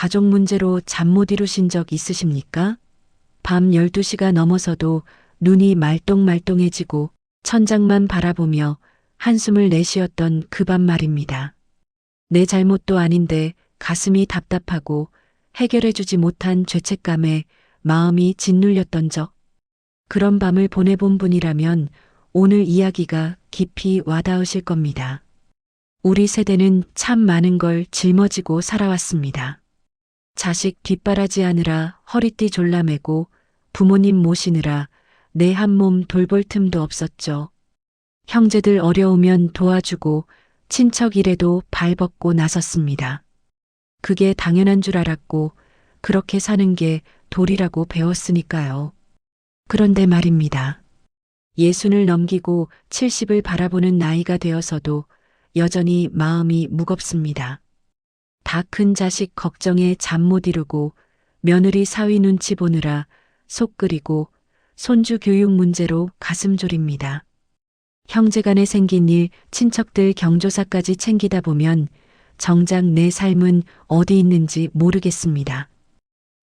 가족 문제로 잠 못 이루신 적 있으십니까? 밤 12시가 넘어서도 눈이 말똥말똥해지고 천장만 바라보며 한숨을 내쉬었던 그 밤 말입니다. 내 잘못도 아닌데 가슴이 답답하고 해결해주지 못한 죄책감에 마음이 짓눌렸던 적. 그런 밤을 보내본 분이라면 오늘 이야기가 깊이 와닿으실 겁니다. 우리 세대는 참 많은 걸 짊어지고 살아왔습니다. 자식 뒷바라지하느라 허리띠 졸라매고 부모님 모시느라 내 한 몸 돌볼 틈도 없었죠. 형제들 어려우면 도와주고 친척 일에도 발벗고 나섰습니다. 그게 당연한 줄 알았고 그렇게 사는 게 도리라고 배웠으니까요. 그런데 말입니다. 60을 넘기고 70을 바라보는 나이가 되어서도 여전히 마음이 무겁습니다. 다 큰 자식 걱정에 잠 못 이루고 며느리 사위 눈치 보느라 속 끓이고 손주 교육 문제로 가슴 졸입니다. 형제간에 생긴 일, 친척들 경조사까지 챙기다 보면 정작 내 삶은 어디 있는지 모르겠습니다.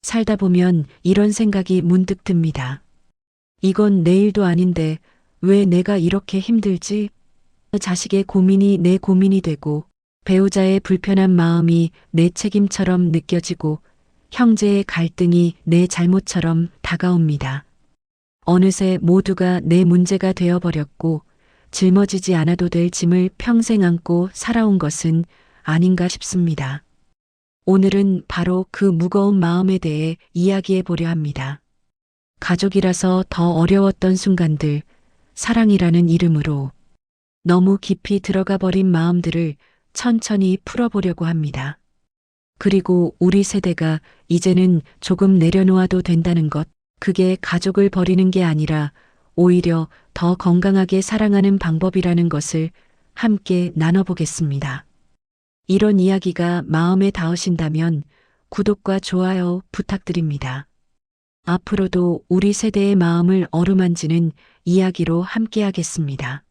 살다 보면 이런 생각이 문득 듭니다. 이건 내 일도 아닌데 왜 내가 이렇게 힘들지? 자식의 고민이 내 고민이 되고 배우자의 불편한 마음이 내 책임처럼 느껴지고 형제의 갈등이 내 잘못처럼 다가옵니다. 어느새 모두가 내 문제가 되어버렸고 짊어지지 않아도 될 짐을 평생 안고 살아온 것은 아닌가 싶습니다. 오늘은 바로 그 무거운 마음에 대해 이야기해 보려 합니다. 가족이라서 더 어려웠던 순간들, 사랑이라는 이름으로 너무 깊이 들어가 버린 마음들을 천천히 풀어보려고 합니다. 그리고 우리 세대가 이제는 조금 내려놓아도 된다는 것, 그게 가족을 버리는 게 아니라 오히려 더 건강하게 사랑하는 방법이라는 것을 함께 나눠보겠습니다. 이런 이야기가 마음에 닿으신다면 구독과 좋아요 부탁드립니다. 앞으로도 우리 세대의 마음을 어루만지는 이야기로 함께 하겠습니다.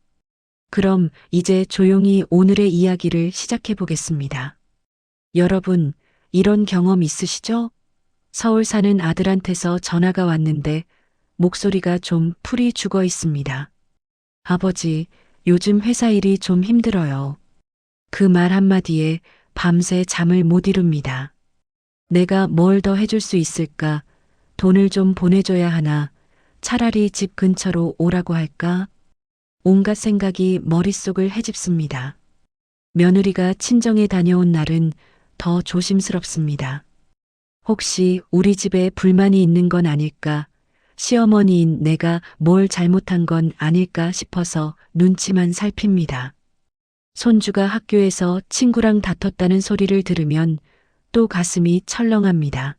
그럼 이제 조용히 오늘의 이야기를 시작해 보겠습니다. 여러분, 이런 경험 있으시죠? 서울 사는 아들한테서 전화가 왔는데 목소리가 좀 풀이 죽어 있습니다. 아버지, 요즘 회사 일이 좀 힘들어요. 그 말 한마디에 밤새 잠을 못 이룹니다. 내가 뭘 더 해줄 수 있을까? 돈을 좀 보내줘야 하나? 차라리 집 근처로 오라고 할까? 온갖 생각이 머릿속을 헤집습니다. 며느리가 친정에 다녀온 날은 더 조심스럽습니다. 혹시 우리 집에 불만이 있는 건 아닐까? 시어머니인 내가 뭘 잘못한 건 아닐까 싶어서 눈치만 살핍니다. 손주가 학교에서 친구랑 다퉜다는 소리를 들으면 또 가슴이 철렁합니다.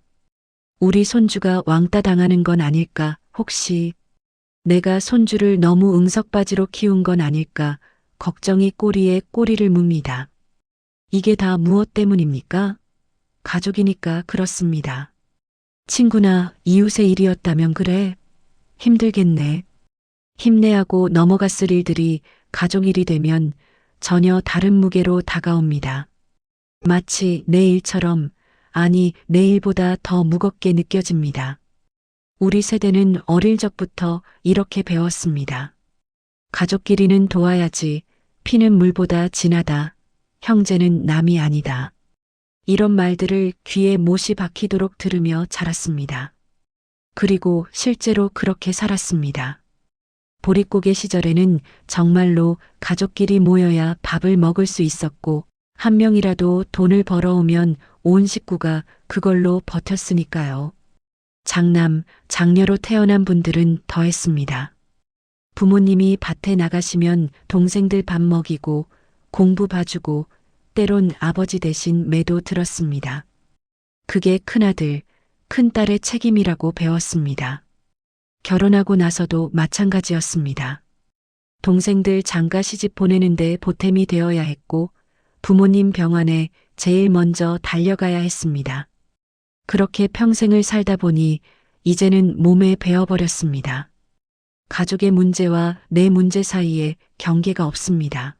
우리 손주가 왕따 당하는 건 아닐까? 혹시 내가 손주를 너무 응석바지로 키운 건 아닐까? 걱정이 꼬리에 꼬리를 묻니다. 이게 다 무엇 때문입니까? 가족이니까 그렇습니다. 친구나 이웃의 일이었다면 그래. 힘들겠네. 힘내하고 넘어갔을 일들이 가족 일이 되면 전혀 다른 무게로 다가옵니다. 마치 내 일처럼, 아니 내 일보다 더 무겁게 느껴집니다. 우리 세대는 어릴 적부터 이렇게 배웠습니다. 가족끼리는 도와야지, 피는 물보다 진하다, 형제는 남이 아니다. 이런 말들을 귀에 못이 박히도록 들으며 자랐습니다. 그리고 실제로 그렇게 살았습니다. 보릿고개 시절에는 정말로 가족끼리 모여야 밥을 먹을 수 있었고 한 명이라도 돈을 벌어오면 온 식구가 그걸로 버텼으니까요. 장남, 장녀로 태어난 분들은 더했습니다. 부모님이 밭에 나가시면 동생들 밥 먹이고 공부 봐주고 때론 아버지 대신 매도 들었습니다. 그게 큰아들, 큰딸의 책임이라고 배웠습니다. 결혼하고 나서도 마찬가지였습니다. 동생들 장가 시집 보내는데 보탬이 되어야 했고 부모님 병원에 제일 먼저 달려가야 했습니다. 그렇게 평생을 살다 보니 이제는 몸에 배어버렸습니다. 가족의 문제와 내 문제 사이에 경계가 없습니다.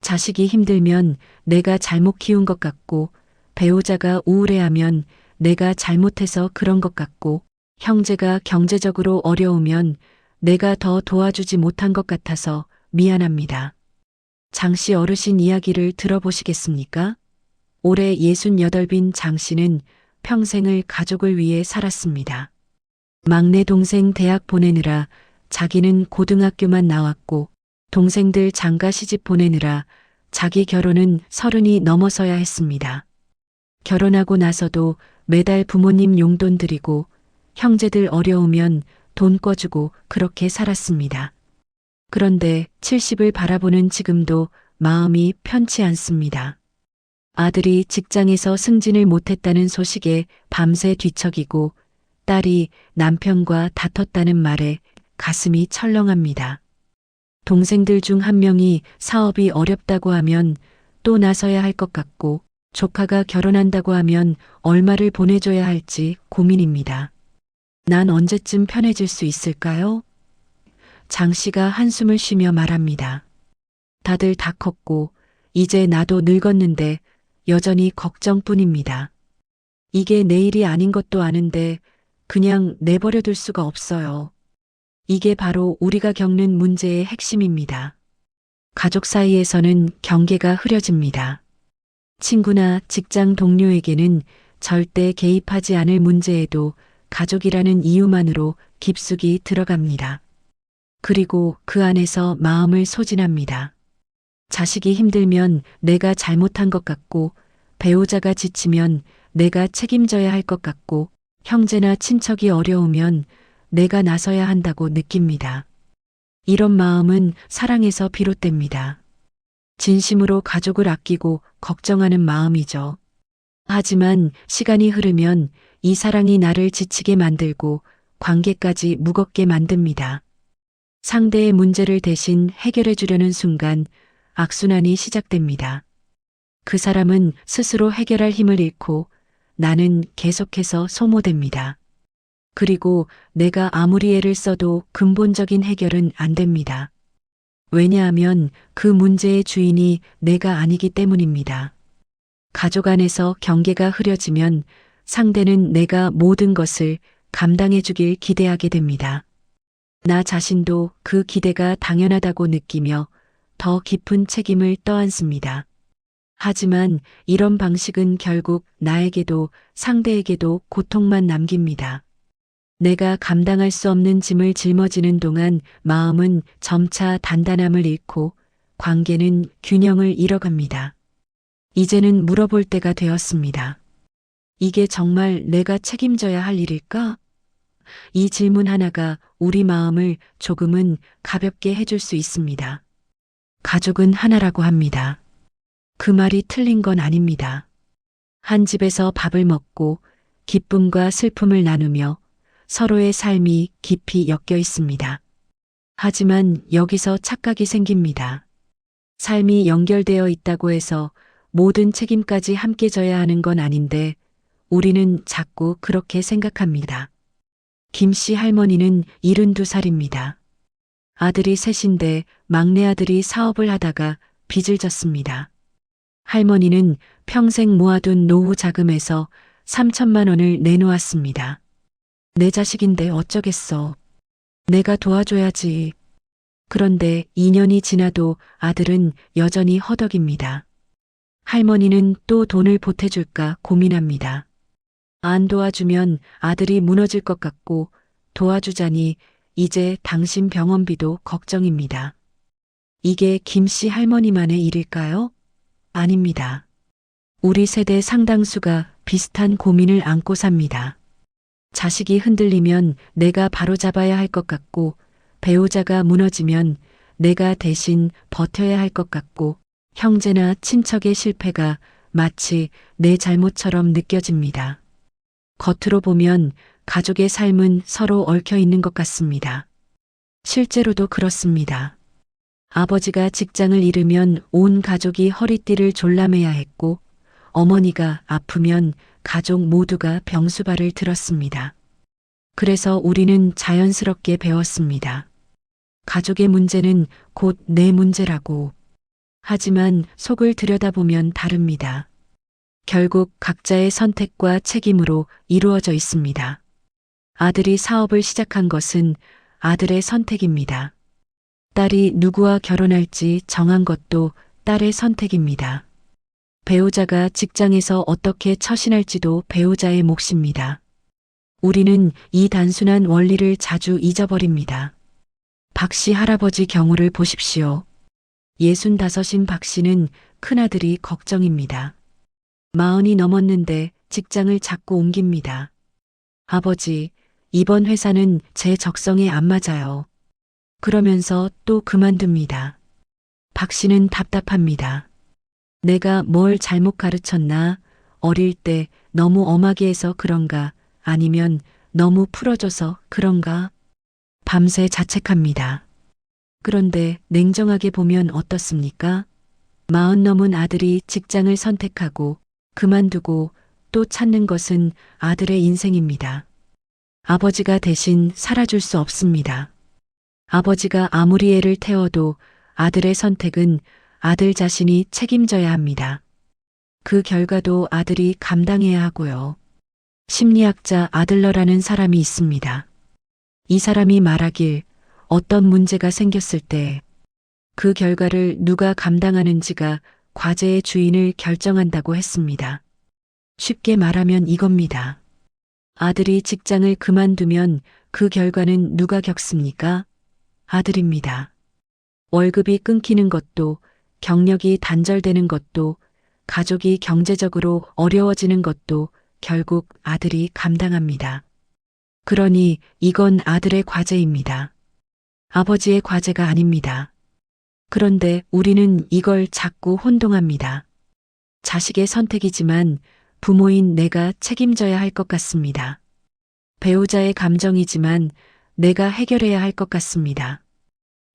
자식이 힘들면 내가 잘못 키운 것 같고 배우자가 우울해하면 내가 잘못해서 그런 것 같고, 형제가 경제적으로 어려우면 내가 더 도와주지 못한 것 같아서 미안합니다. 장 씨 어르신 이야기를 들어보시겠습니까? 올해 68인 장 씨는 평생을 가족을 위해 살았습니다. 막내 동생 대학 보내느라 자기는 고등학교만 나왔고, 동생들 장가 시집 보내느라 자기 결혼은 30이 넘어서야 했습니다. 결혼하고 나서도 매달 부모님 용돈 드리고 형제들 어려우면 돈 꿔주고 그렇게 살았습니다. 그런데 70을 바라보는 지금도 마음이 편치 않습니다. 아들이 직장에서 승진을 못했다는 소식에 밤새 뒤척이고 딸이 남편과 다퉜다는 말에 가슴이 철렁합니다. 동생들 중 한 명이 사업이 어렵다고 하면 또 나서야 할 것 같고, 조카가 결혼한다고 하면 얼마를 보내줘야 할지 고민입니다. 난 언제쯤 편해질 수 있을까요? 장 씨가 한숨을 쉬며 말합니다. 다들 다 컸고 이제 나도 늙었는데 여전히 걱정뿐입니다. 이게 내 일이 아닌 것도 아는데 그냥 내버려 둘 수가 없어요. 이게 바로 우리가 겪는 문제의 핵심입니다. 가족 사이에서는 경계가 흐려집니다. 친구나 직장 동료에게는 절대 개입하지 않을 문제에도 가족이라는 이유만으로 깊숙이 들어갑니다. 그리고 그 안에서 마음을 소진합니다. 자식이 힘들면 내가 잘못한 것 같고, 배우자가 지치면 내가 책임져야 할 것 같고, 형제나 친척이 어려우면 내가 나서야 한다고 느낍니다. 이런 마음은 사랑에서 비롯됩니다. 진심으로 가족을 아끼고 걱정하는 마음이죠. 하지만 시간이 흐르면 이 사랑이 나를 지치게 만들고 관계까지 무겁게 만듭니다. 상대의 문제를 대신 해결해 주려는 순간 악순환이 시작됩니다. 그 사람은 스스로 해결할 힘을 잃고 나는 계속해서 소모됩니다. 그리고 내가 아무리 애를 써도 근본적인 해결은 안 됩니다. 왜냐하면 그 문제의 주인이 내가 아니기 때문입니다. 가족 안에서 경계가 흐려지면 상대는 내가 모든 것을 감당해 주길 기대하게 됩니다. 나 자신도 그 기대가 당연하다고 느끼며 더 깊은 책임을 떠안습니다. 하지만 이런 방식은 결국 나에게도 상대에게도 고통만 남깁니다. 내가 감당할 수 없는 짐을 짊어지는 동안 마음은 점차 단단함을 잃고 관계는 균형을 잃어갑니다. 이제는 물어볼 때가 되었습니다. 이게 정말 내가 책임져야 할 일일까? 이 질문 하나가 우리 마음을 조금은 가볍게 해줄 수 있습니다. 가족은 하나라고 합니다. 그 말이 틀린 건 아닙니다. 한 집에서 밥을 먹고 기쁨과 슬픔을 나누며 서로의 삶이 깊이 엮여 있습니다. 하지만 여기서 착각이 생깁니다. 삶이 연결되어 있다고 해서 모든 책임까지 함께 져야 하는 건 아닌데 우리는 자꾸 그렇게 생각합니다. 김 씨 할머니는 72살입니다. 아들이 셋인데 막내 아들이 사업을 하다가 빚을 졌습니다. 할머니는 평생 모아둔 노후 자금에서 3천만 원을 내놓았습니다. 내 자식인데 어쩌겠어. 내가 도와줘야지. 그런데 2년이 지나도 아들은 여전히 허덕입니다. 할머니는 또 돈을 보태줄까 고민합니다. 안 도와주면 아들이 무너질 것 같고 도와주자니 이제 당신 병원비도 걱정입니다. 이게 김 씨 할머니만의 일일까요? 아닙니다. 우리 세대 상당수가 비슷한 고민을 안고 삽니다. 자식이 흔들리면 내가 바로잡아야 할 것 같고 배우자가 무너지면 내가 대신 버텨야 할 것 같고 형제나 친척의 실패가 마치 내 잘못처럼 느껴집니다. 겉으로 보면 가족의 삶은 서로 얽혀 있는 것 같습니다. 실제로도 그렇습니다. 아버지가 직장을 잃으면 온 가족이 허리띠를 졸라매야 했고 어머니가 아프면 가족 모두가 병수발을 들었습니다. 그래서 우리는 자연스럽게 배웠습니다. 가족의 문제는 곧 내 문제라고. 하지만 속을 들여다보면 다릅니다. 결국 각자의 선택과 책임으로 이루어져 있습니다. 아들이 사업을 시작한 것은 아들의 선택입니다. 딸이 누구와 결혼할지 정한 것도 딸의 선택입니다. 배우자가 직장에서 어떻게 처신할지도 배우자의 몫입니다. 우리는 이 단순한 원리를 자주 잊어버립니다. 박씨 할아버지 경우를 보십시오. 65인 박씨는 큰아들이 걱정입니다. 40이 넘었는데 직장을 자꾸 옮깁니다. 아버지, 이번 회사는 제 적성에 안 맞아요. 그러면서 또 그만둡니다. 박씨는 답답합니다. 내가 뭘 잘못 가르쳤나? 어릴 때 너무 엄하게 해서 그런가? 아니면 너무 풀어줘서 그런가? 밤새 자책합니다. 그런데 냉정하게 보면 어떻습니까? 40 넘은 아들이 직장을 선택하고 그만두고 또 찾는 것은 아들의 인생입니다. 아버지가 대신 살아줄 수 없습니다. 아버지가 아무리 애를 태워도 아들의 선택은 아들 자신이 책임져야 합니다. 그 결과도 아들이 감당해야 하고요. 심리학자 아들러라는 사람이 있습니다. 이 사람이 말하길 어떤 문제가 생겼을 때 그 결과를 누가 감당하는지가 과제의 주인을 결정한다고 했습니다. 쉽게 말하면 이겁니다. 아들이 직장을 그만두면 그 결과는 누가 겪습니까? 아들입니다. 월급이 끊기는 것도, 경력이 단절되는 것도, 가족이 경제적으로 어려워지는 것도 결국 아들이 감당합니다. 그러니 이건 아들의 과제입니다. 아버지의 과제가 아닙니다. 그런데 우리는 이걸 자꾸 혼동합니다. 자식의 선택이지만 부모인 내가 책임져야 할 것 같습니다. 배우자의 감정이지만 내가 해결해야 할 것 같습니다.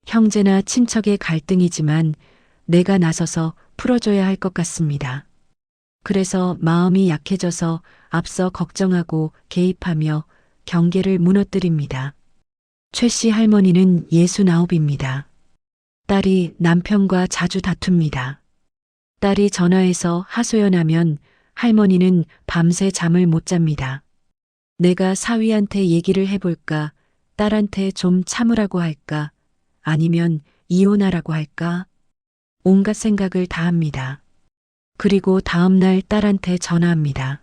형제나 친척의 갈등이지만 내가 나서서 풀어줘야 할 것 같습니다. 그래서 마음이 약해져서 앞서 걱정하고 개입하며 경계를 무너뜨립니다. 최 씨 할머니는 69입니다. 딸이 남편과 자주 다툽니다. 딸이 전화해서 하소연하면 할머니는 밤새 잠을 못 잡니다. 내가 사위한테 얘기를 해볼까? 딸한테 좀 참으라고 할까? 아니면 이혼하라고 할까? 온갖 생각을 다 합니다. 그리고 다음날 딸한테 전화합니다.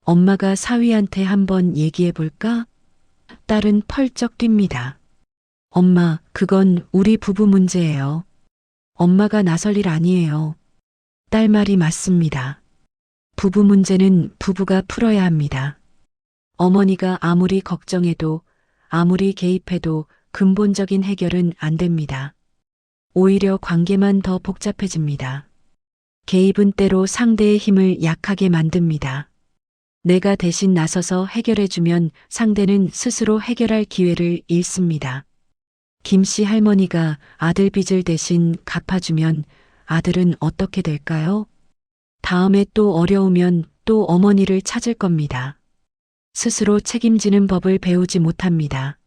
엄마가 사위한테 한번 얘기해 볼까? 딸은 펄쩍 뜁니다. 엄마, 그건 우리 부부 문제예요. 엄마가 나설 일 아니에요. 딸 말이 맞습니다. 부부 문제는 부부가 풀어야 합니다. 어머니가 아무리 걱정해도 아무리 개입해도 근본적인 해결은 안 됩니다. 오히려 관계만 더 복잡해집니다. 개입은 때로 상대의 힘을 약하게 만듭니다. 내가 대신 나서서 해결해주면 상대는 스스로 해결할 기회를 잃습니다. 김씨 할머니가 아들 빚을 대신 갚아주면 아들은 어떻게 될까요? 다음에 또 어려우면 또 어머니를 찾을 겁니다. 스스로 책임지는 법을 배우지 못합니다.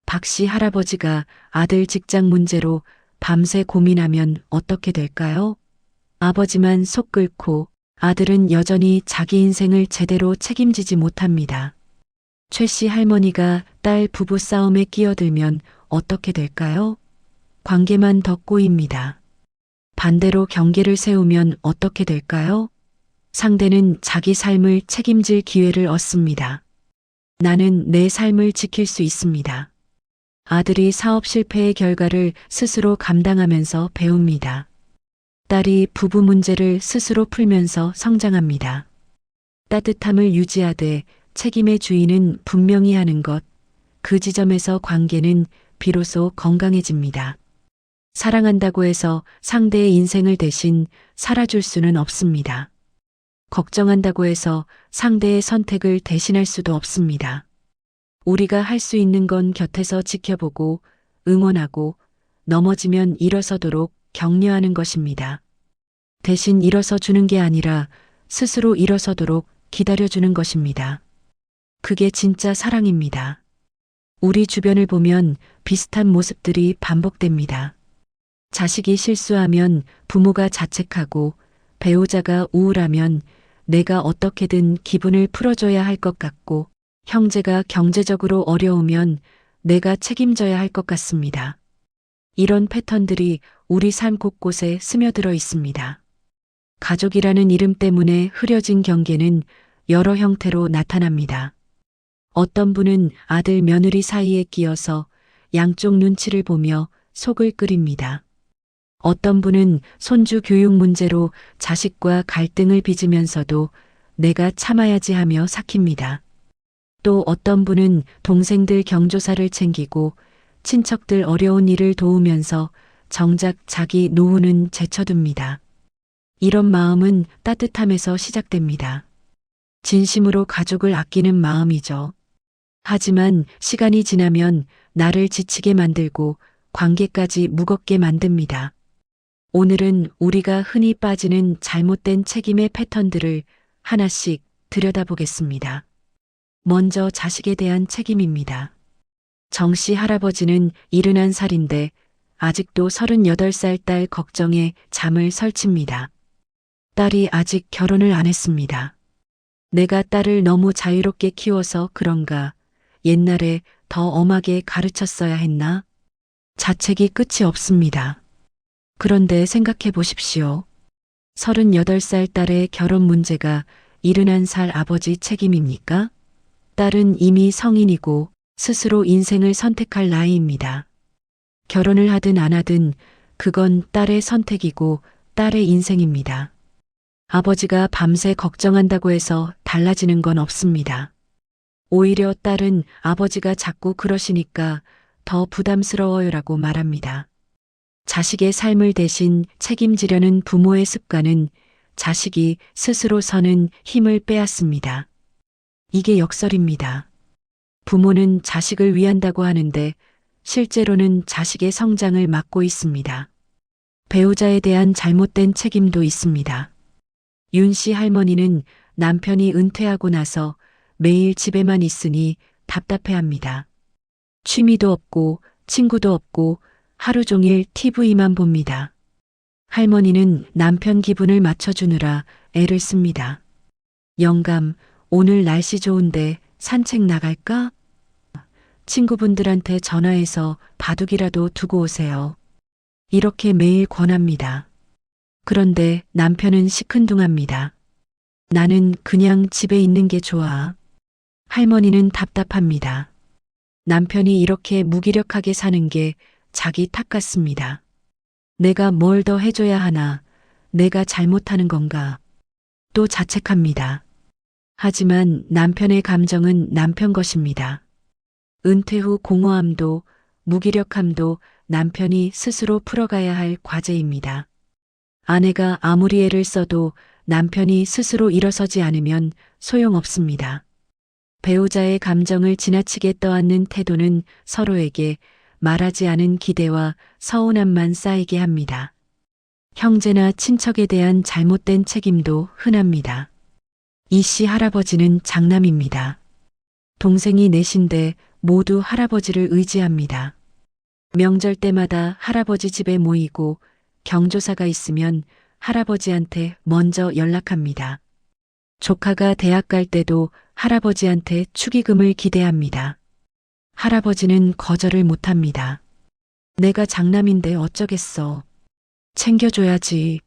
박씨 할아버지가 아들 직장 문제로 밤새 고민하면 어떻게 될까요? 아버지만 속 끓고 아들은 여전히 자기 인생을 제대로 책임지지 못합니다. 최 씨 할머니가 딸 부부 싸움에 끼어들면 어떻게 될까요? 관계만 더 꼬입니다. 반대로 경계를 세우면 어떻게 될까요? 상대는 자기 삶을 책임질 기회를 얻습니다. 나는 내 삶을 지킬 수 있습니다. 아들이 사업 실패의 결과를 스스로 감당하면서 배웁니다. 딸이 부부 문제를 스스로 풀면서 성장합니다. 따뜻함을 유지하되 책임의 주인은 분명히 하는 것, 그 지점에서 관계는 비로소 건강해집니다. 사랑한다고 해서 상대의 인생을 대신 살아줄 수는 없습니다. 걱정한다고 해서 상대의 선택을 대신할 수도 없습니다. 우리가 할 수 있는 건 곁에서 지켜보고 응원하고 넘어지면 일어서도록 격려하는 것입니다. 대신 일어서 주는 게 아니라 스스로 일어서도록 기다려주는 것입니다. 그게 진짜 사랑입니다. 우리 주변을 보면 비슷한 모습들이 반복됩니다. 자식이 실수하면 부모가 자책하고 배우자가 우울하면 내가 어떻게든 기분을 풀어줘야 할 것 같고, 형제가 경제적으로 어려우면 내가 책임져야 할 것 같습니다. 이런 패턴들이 우리 삶 곳곳에 스며들어 있습니다. 가족이라는 이름 때문에 흐려진 경계는 여러 형태로 나타납니다. 어떤 분은 아들, 며느리 사이에 끼어서 양쪽 눈치를 보며 속을 끓입니다. 어떤 분은 손주 교육 문제로 자식과 갈등을 빚으면서도 내가 참아야지 하며 삭힙니다. 또 어떤 분은 동생들 경조사를 챙기고 친척들 어려운 일을 도우면서 정작 자기 노후는 제쳐둡니다. 이런 마음은 따뜻함에서 시작됩니다. 진심으로 가족을 아끼는 마음이죠. 하지만 시간이 지나면 나를 지치게 만들고 관계까지 무겁게 만듭니다. 오늘은 우리가 흔히 빠지는 잘못된 책임의 패턴들을 하나씩 들여다보겠습니다. 먼저 자식에 대한 책임입니다. 정씨 할아버지는 71살인데 아직도 38살 딸 걱정에 잠을 설칩니다. 딸이 아직 결혼을 안 했습니다. 내가 딸을 너무 자유롭게 키워서 그런가, 옛날에 더 엄하게 가르쳤어야 했나? 자책이 끝이 없습니다. 그런데 생각해 보십시오. 38살 딸의 결혼 문제가 71살 아버지 책임입니까? 딸은 이미 성인이고 스스로 인생을 선택할 나이입니다. 결혼을 하든 안 하든 그건 딸의 선택이고 딸의 인생입니다. 아버지가 밤새 걱정한다고 해서 달라지는 건 없습니다. 오히려 딸은 아버지가 자꾸 그러시니까 더 부담스러워요라고 말합니다. 자식의 삶을 대신 책임지려는 부모의 습관은 자식이 스스로 서는 힘을 빼앗습니다. 이게 역설입니다. 부모는 자식을 위한다고 하는데 실제로는 자식의 성장을 막고 있습니다. 배우자에 대한 잘못된 책임도 있습니다. 윤 씨 할머니는 남편이 은퇴하고 나서 매일 집에만 있으니 답답해합니다. 취미도 없고 친구도 없고 하루 종일 TV만 봅니다. 할머니는 남편 기분을 맞춰주느라 애를 씁니다. 영감, 오늘 날씨 좋은데 산책 나갈까? 친구분들한테 전화해서 바둑이라도 두고 오세요. 이렇게 매일 권합니다. 그런데 남편은 시큰둥합니다. 나는 그냥 집에 있는 게 좋아. 할머니는 답답합니다. 남편이 이렇게 무기력하게 사는 게 자기 탓 같습니다. 내가 뭘 더 해줘야 하나, 내가 잘못하는 건가, 또 자책합니다. 하지만 남편의 감정은 남편 것입니다. 은퇴 후 공허함도 무기력함도 남편이 스스로 풀어가야 할 과제입니다. 아내가 아무리 애를 써도 남편이 스스로 일어서지 않으면 소용없습니다. 배우자의 감정을 지나치게 떠안는 태도는 서로에게 말하지 않은 기대와 서운함만 쌓이게 합니다. 형제나 친척에 대한 잘못된 책임도 흔합니다. 이 씨 할아버지는 장남입니다. 동생이 넷인데 모두 할아버지를 의지합니다. 명절 때마다 할아버지 집에 모이고 경조사가 있으면 할아버지한테 먼저 연락합니다. 조카가 대학 갈 때도 할아버지한테 축의금을 기대합니다. 할아버지는 거절을 못합니다. 내가 장남인데 어쩌겠어. 챙겨줘야지.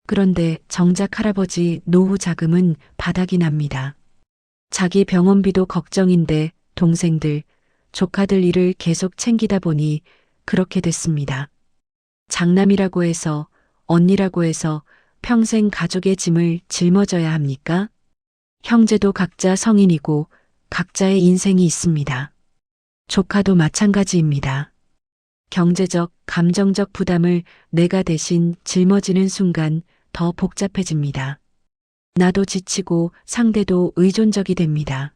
그런데 정작 할아버지 노후 자금은 바닥이 납니다. 자기 병원비도 걱정인데 동생들, 조카들 일을 계속 챙기다 보니 그렇게 됐습니다. 장남이라고 해서, 언니라고 해서 평생 가족의 짐을 짊어져야 합니까? 형제도 각자 성인이고 각자의 인생이 있습니다. 조카도 마찬가지입니다. 경제적, 감정적 부담을 내가 대신 짊어지는 순간 더 복잡해집니다. 나도 지치고 상대도 의존적이 됩니다.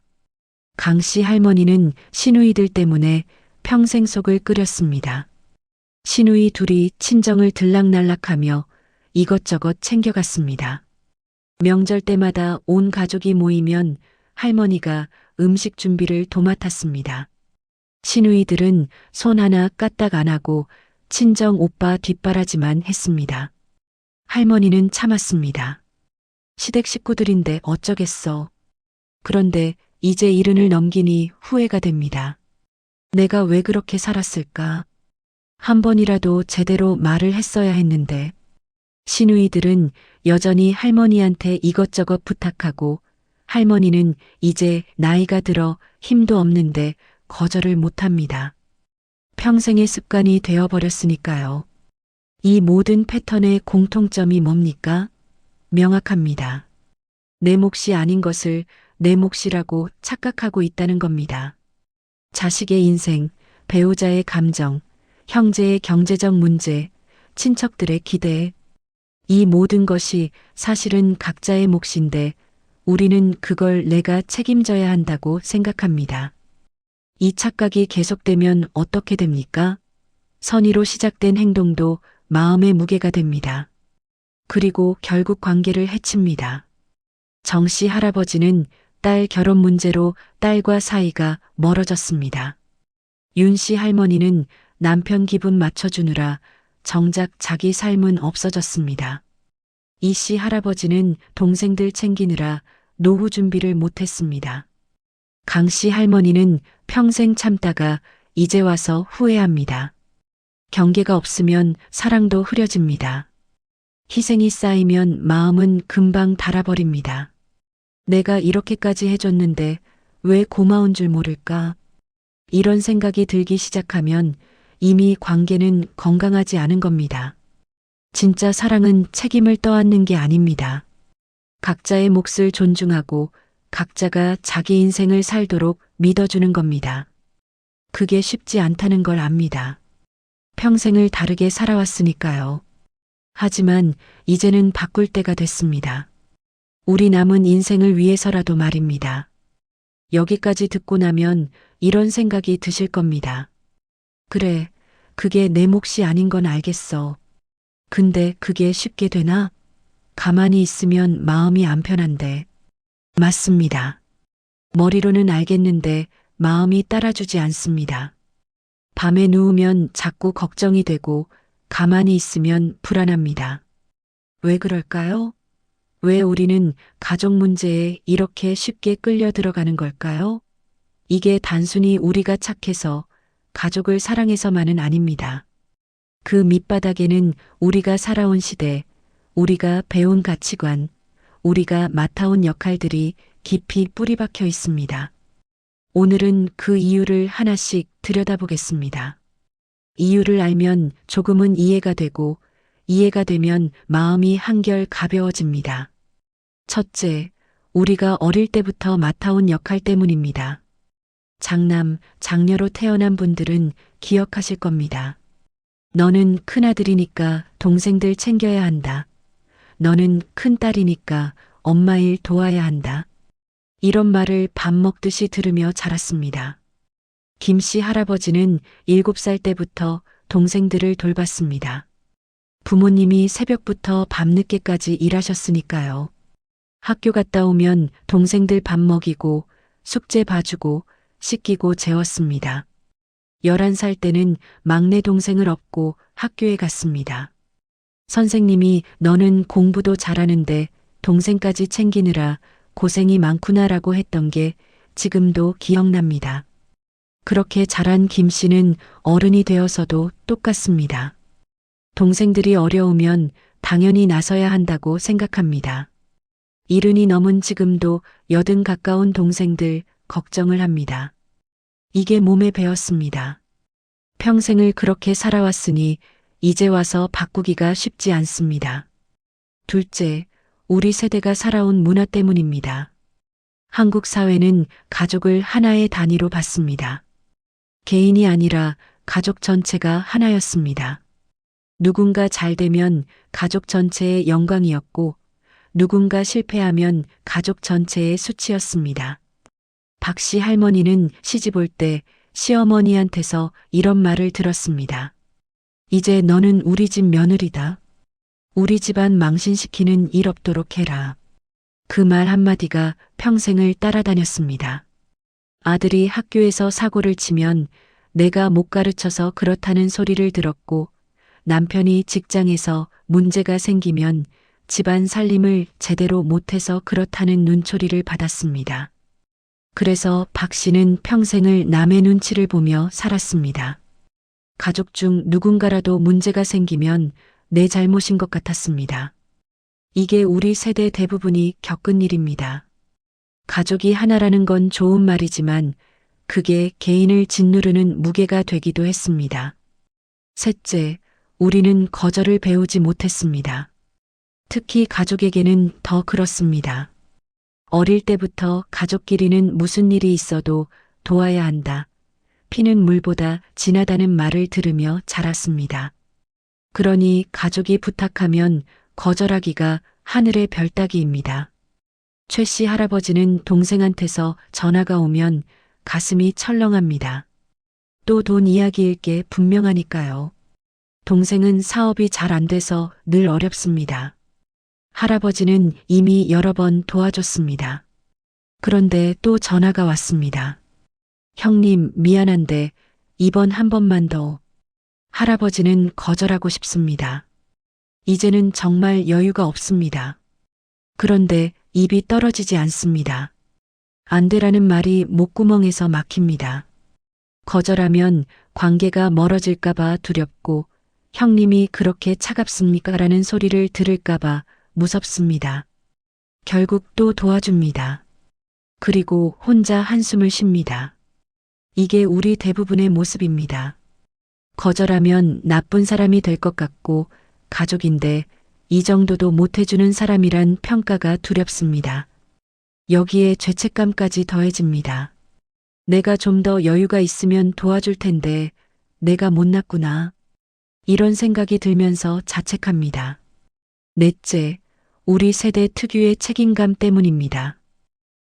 강 씨 할머니는 시누이들 때문에 평생 속을 끓였습니다. 시누이 둘이 친정을 들락날락하며 이것저것 챙겨갔습니다. 명절 때마다 온 가족이 모이면 할머니가 음식 준비를 도맡았습니다. 시누이들은 손 하나 까딱 안 하고 친정 오빠 뒷바라지만 했습니다. 할머니는 참았습니다. 시댁 식구들인데 어쩌겠어. 그런데 이제 70을 넘기니 후회가 됩니다. 내가 왜 그렇게 살았을까? 한 번이라도 제대로 말을 했어야 했는데. 시누이들은 여전히 할머니한테 이것저것 부탁하고 할머니는 이제 나이가 들어 힘도 없는데 거절을 못합니다. 평생의 습관이 되어버렸으니까요. 이 모든 패턴의 공통점이 뭡니까? 명확합니다. 내 몫이 아닌 것을 내 몫이라고 착각하고 있다는 겁니다. 자식의 인생, 배우자의 감정, 형제의 경제적 문제, 친척들의 기대, 이 모든 것이 사실은 각자의 몫인데 우리는 그걸 내가 책임져야 한다고 생각합니다. 이 착각이 계속되면 어떻게 됩니까? 선의로 시작된 행동도 마음의 무게가 됩니다. 그리고 결국 관계를 해칩니다. 정씨 할아버지는 딸 결혼 문제로 딸과 사이가 멀어졌습니다. 윤씨 할머니는 남편 기분 맞춰주느라 정작 자기 삶은 없어졌습니다. 이씨 할아버지는 동생들 챙기느라 노후 준비를 못했습니다. 강씨 할머니는 평생 참다가 이제 와서 후회합니다. 경계가 없으면 사랑도 흐려집니다. 희생이 쌓이면 마음은 금방 닳아버립니다. 내가 이렇게까지 해줬는데 왜 고마운 줄 모를까? 이런 생각이 들기 시작하면 이미 관계는 건강하지 않은 겁니다. 진짜 사랑은 책임을 떠안는 게 아닙니다. 각자의 몫을 존중하고 각자가 자기 인생을 살도록 믿어주는 겁니다. 그게 쉽지 않다는 걸 압니다. 평생을 다르게 살아왔으니까요. 하지만 이제는 바꿀 때가 됐습니다. 우리 남은 인생을 위해서라도 말입니다. 여기까지 듣고 나면 이런 생각이 드실 겁니다. 그래, 그게 내 몫이 아닌 건 알겠어. 근데 그게 쉽게 되나? 가만히 있으면 마음이 안 편한데. 맞습니다. 머리로는 알겠는데 마음이 따라주지 않습니다. 밤에 누우면 자꾸 걱정이 되고 가만히 있으면 불안합니다. 왜 그럴까요? 왜 우리는 가족 문제에 이렇게 쉽게 끌려 들어가는 걸까요? 이게 단순히 우리가 착해서 가족을 사랑해서만은 아닙니다. 그 밑바닥에는 우리가 살아온 시대, 우리가 배운 가치관, 우리가 맡아온 역할들이 깊이 뿌리박혀 있습니다. 오늘은 그 이유를 하나씩 들여다보겠습니다. 이유를 알면 조금은 이해가 되고, 이해가 되면 마음이 한결 가벼워집니다. 첫째, 우리가 어릴 때부터 맡아온 역할 때문입니다. 장남, 장녀로 태어난 분들은 기억하실 겁니다. 너는 큰아들이니까 동생들 챙겨야 한다. 너는 큰딸이니까 엄마 일 도와야 한다. 이런 말을 밥 먹듯이 들으며 자랐습니다. 김씨 할아버지는 7살 때부터 동생들을 돌봤습니다. 부모님이 새벽부터 밤늦게까지 일하셨으니까요. 학교 갔다 오면 동생들 밥 먹이고 숙제 봐주고 씻기고 재웠습니다. 11살 때는 막내 동생을 업고 학교에 갔습니다. 선생님이 너는 공부도 잘하는데 동생까지 챙기느라 고생이 많구나라고 했던 게 지금도 기억납니다. 그렇게 자란 김 씨는 어른이 되어서도 똑같습니다. 동생들이 어려우면 당연히 나서야 한다고 생각합니다. 70이 넘은 지금도 80 가까운 동생들 걱정을 합니다. 이게 몸에 배었습니다. 평생을 그렇게 살아왔으니 이제 와서 바꾸기가 쉽지 않습니다. 둘째, 우리 세대가 살아온 문화 때문입니다. 한국 사회는 가족을 하나의 단위로 봤습니다. 개인이 아니라 가족 전체가 하나였습니다. 누군가 잘 되면 가족 전체의 영광이었고 누군가 실패하면 가족 전체의 수치였습니다. 박씨 할머니는 시집 올 때 시어머니한테서 이런 말을 들었습니다. 이제 너는 우리 집 며느리다. 우리 집안 망신시키는 일 없도록 해라. 그 말 한마디가 평생을 따라다녔습니다. 아들이 학교에서 사고를 치면 내가 못 가르쳐서 그렇다는 소리를 들었고 남편이 직장에서 문제가 생기면 집안 살림을 제대로 못해서 그렇다는 눈초리를 받았습니다. 그래서 박 씨는 평생을 남의 눈치를 보며 살았습니다. 가족 중 누군가라도 문제가 생기면 내 잘못인 것 같았습니다. 이게 우리 세대 대부분이 겪은 일입니다. 가족이 하나라는 건 좋은 말이지만 그게 개인을 짓누르는 무게가 되기도 했습니다. 셋째, 우리는 거절을 배우지 못했습니다. 특히 가족에게는 더 그렇습니다. 어릴 때부터 가족끼리는 무슨 일이 있어도 도와야 한다. 피는 물보다 진하다는 말을 들으며 자랐습니다. 그러니 가족이 부탁하면 거절하기가 하늘의 별 따기입니다. 최 씨 할아버지는 동생한테서 전화가 오면 가슴이 철렁합니다. 또 돈 이야기일 게 분명하니까요. 동생은 사업이 잘 안 돼서 늘 어렵습니다. 할아버지는 이미 여러 번 도와줬습니다. 그런데 또 전화가 왔습니다. 형님, 미안한데 이번 한 번만 더. 할아버지는 거절하고 싶습니다. 이제는 정말 여유가 없습니다. 그런데 입이 떨어지지 않습니다. 안 되라는 말이 목구멍에서 막힙니다. 거절하면 관계가 멀어질까봐 두렵고 형님이 그렇게 차갑습니까? 라는 소리를 들을까봐 무섭습니다. 결국 또 도와줍니다. 그리고 혼자 한숨을 쉽니다. 이게 우리 대부분의 모습입니다. 거절하면 나쁜 사람이 될 것 같고 가족인데 이 정도도 못해주는 사람이란 평가가 두렵습니다. 여기에 죄책감까지 더해집니다. 내가 좀 더 여유가 있으면 도와줄 텐데 내가 못났구나. 이런 생각이 들면서 자책합니다. 넷째, 우리 세대 특유의 책임감 때문입니다.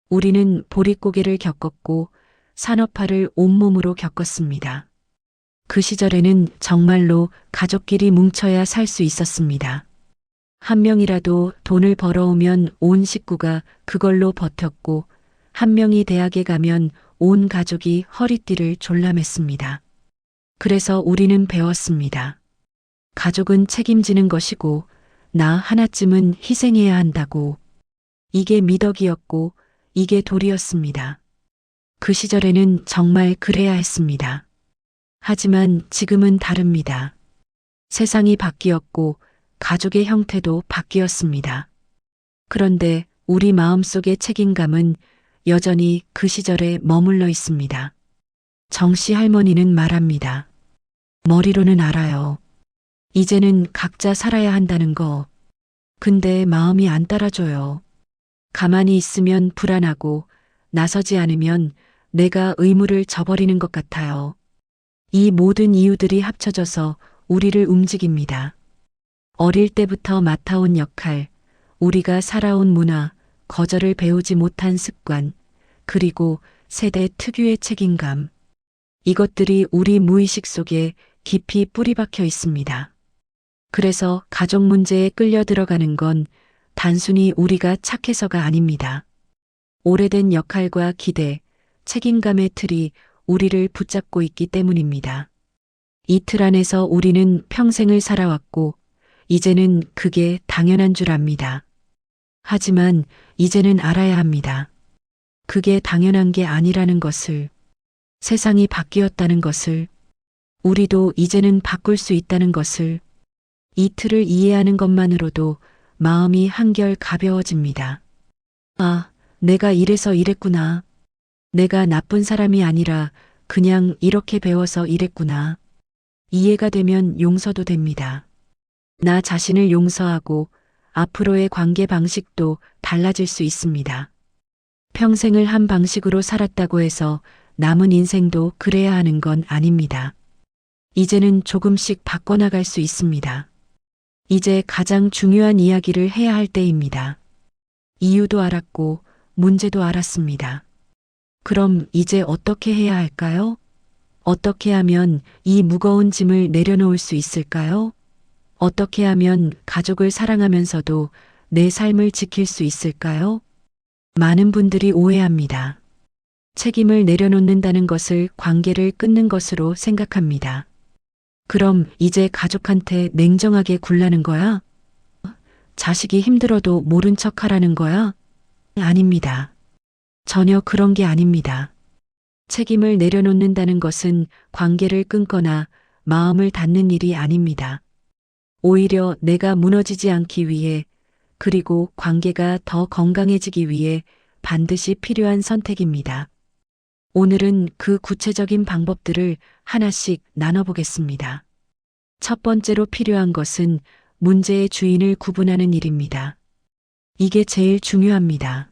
우리는 보릿고개를 겪었고 산업화를 온몸으로 겪었습니다. 그 시절에는 정말로 가족끼리 뭉쳐야 살 수 있었습니다. 한 명이라도 돈을 벌어오면 온 식구가 그걸로 버텼고 한 명이 대학에 가면 온 가족이 허리띠를 졸라맸습니다. 그래서 우리는 배웠습니다. 가족은 책임지는 것이고 나 하나쯤은 희생해야 한다고. 이게 미덕이었고 이게 도리였습니다. 그 시절에는 정말 그래야 했습니다. 하지만 지금은 다릅니다. 세상이 바뀌었고 가족의 형태도 바뀌었습니다. 그런데 우리 마음속의 책임감은 여전히 그 시절에 머물러 있습니다. 정씨 할머니는 말합니다. 머리로는 알아요. 이제는 각자 살아야 한다는 거. 근데 마음이 안 따라줘요. 가만히 있으면 불안하고 나서지 않으면 내가 의무를 저버리는 것 같아요. 이 모든 이유들이 합쳐져서 우리를 움직입니다. 어릴 때부터 맡아온 역할, 우리가 살아온 문화, 거절을 배우지 못한 습관, 그리고 세대 특유의 책임감. 이것들이 우리 무의식 속에 깊이 뿌리 박혀 있습니다. 그래서 가족 문제에 끌려 들어가는 건 단순히 우리가 착해서가 아닙니다. 오래된 역할과 기대, 책임감의 틀이 우리를 붙잡고 있기 때문입니다. 이 틀 안에서 우리는 평생을 살아왔고 이제는 그게 당연한 줄 압니다. 하지만 이제는 알아야 합니다. 그게 당연한 게 아니라는 것을, 세상이 바뀌었다는 것을, 우리도 이제는 바꿀 수 있다는 것을, 이 틀을 이해하는 것만으로도 마음이 한결 가벼워집니다. 아, 내가 이래서 이랬구나. 내가 나쁜 사람이 아니라 그냥 이렇게 배워서 이랬구나. 이해가 되면 용서도 됩니다. 나 자신을 용서하고 앞으로의 관계 방식도 달라질 수 있습니다. 평생을 한 방식으로 살았다고 해서 남은 인생도 그래야 하는 건 아닙니다. 이제는 조금씩 바꿔나갈 수 있습니다. 이제 가장 중요한 이야기를 해야 할 때입니다. 이유도 알았고 문제도 알았습니다. 그럼 이제 어떻게 해야 할까요? 어떻게 하면 이 무거운 짐을 내려놓을 수 있을까요? 어떻게 하면 가족을 사랑하면서도 내 삶을 지킬 수 있을까요? 많은 분들이 오해합니다. 책임을 내려놓는다는 것을 관계를 끊는 것으로 생각합니다. 그럼 이제 가족한테 냉정하게 굴라는 거야? 자식이 힘들어도 모른 척 하라는 거야? 아닙니다. 전혀 그런 게 아닙니다. 책임을 내려놓는다는 것은 관계를 끊거나 마음을 닫는 일이 아닙니다. 오히려 내가 무너지지 않기 위해 그리고 관계가 더 건강해지기 위해 반드시 필요한 선택입니다. 오늘은 그 구체적인 방법들을 하나씩 나눠보겠습니다. 첫 번째로 필요한 것은 문제의 주인을 구분하는 일입니다. 이게 제일 중요합니다.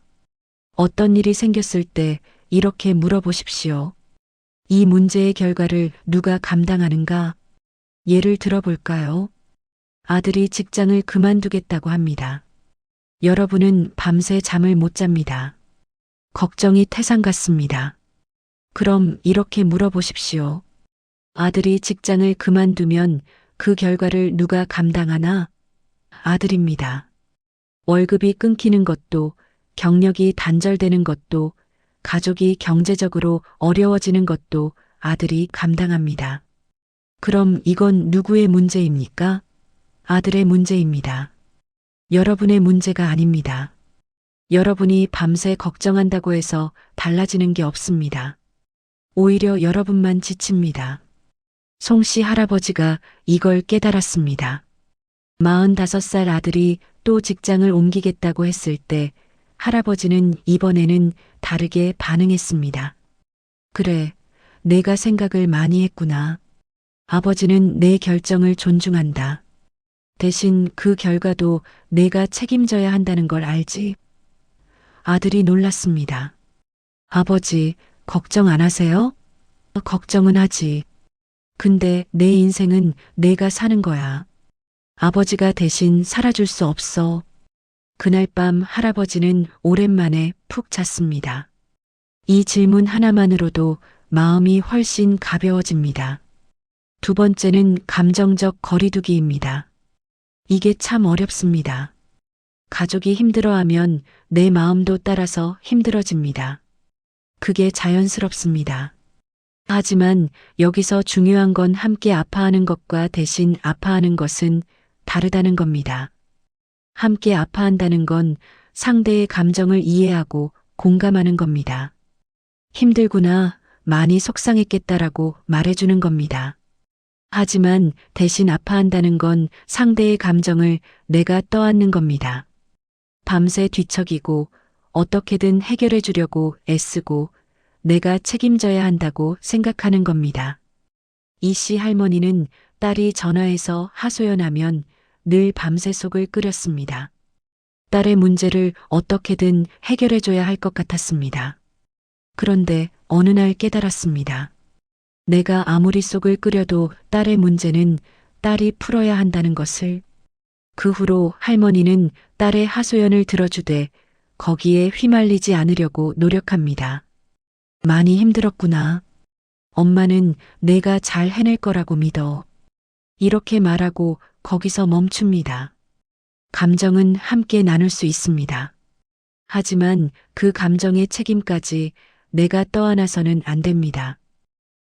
어떤 일이 생겼을 때 이렇게 물어보십시오. 이 문제의 결과를 누가 감당하는가? 예를 들어볼까요? 아들이 직장을 그만두겠다고 합니다. 여러분은 밤새 잠을 못 잡니다. 걱정이 태산 같습니다. 그럼 이렇게 물어보십시오. 아들이 직장을 그만두면 그 결과를 누가 감당하나? 아들입니다. 월급이 끊기는 것도, 경력이 단절되는 것도, 가족이 경제적으로 어려워지는 것도 아들이 감당합니다. 그럼 이건 누구의 문제입니까? 아들의 문제입니다. 여러분의 문제가 아닙니다. 여러분이 밤새 걱정한다고 해서 달라지는 게 없습니다. 오히려 여러분만 지칩니다. 송씨 할아버지가 이걸 깨달았습니다. 45살 아들이 또 직장을 옮기겠다고 했을 때 할아버지는 이번에는 다르게 반응했습니다. 그래, 내가 생각을 많이 했구나. 아버지는 내 결정을 존중한다. 대신 그 결과도 내가 책임져야 한다는 걸 알지? 아들이 놀랐습니다. 아버지, 걱정 안 하세요? 걱정은 하지. 근데 내 인생은 내가 사는 거야. 아버지가 대신 살아줄 수 없어. 그날 밤 할아버지는 오랜만에 푹 잤습니다. 이 질문 하나만으로도 마음이 훨씬 가벼워집니다. 두 번째는 감정적 거리두기입니다. 이게 참 어렵습니다. 가족이 힘들어하면 내 마음도 따라서 힘들어집니다. 그게 자연스럽습니다. 하지만 여기서 중요한 건 함께 아파하는 것과 대신 아파하는 것은 다르다는 겁니다. 함께 아파한다는 건 상대의 감정을 이해하고 공감하는 겁니다. 힘들구나, 많이 속상했겠다라고 말해주는 겁니다. 하지만 대신 아파한다는 건 상대의 감정을 내가 떠안는 겁니다. 밤새 뒤척이고 어떻게든 해결해 주려고 애쓰고 내가 책임져야 한다고 생각하는 겁니다. 이 씨 할머니는 딸이 전화해서 하소연하면 늘 밤새 속을 끓였습니다. 딸의 문제를 어떻게든 해결해 줘야 할 것 같았습니다. 그런데 어느 날 깨달았습니다. 내가 아무리 속을 끓여도 딸의 문제는 딸이 풀어야 한다는 것을. 그 후로 할머니는 딸의 하소연을 들어주되 거기에 휘말리지 않으려고 노력합니다. 많이 힘들었구나. 엄마는 내가 잘 해낼 거라고 믿어. 이렇게 말하고 거기서 멈춥니다. 감정은 함께 나눌 수 있습니다. 하지만 그 감정의 책임까지 내가 떠안아서는 안 됩니다.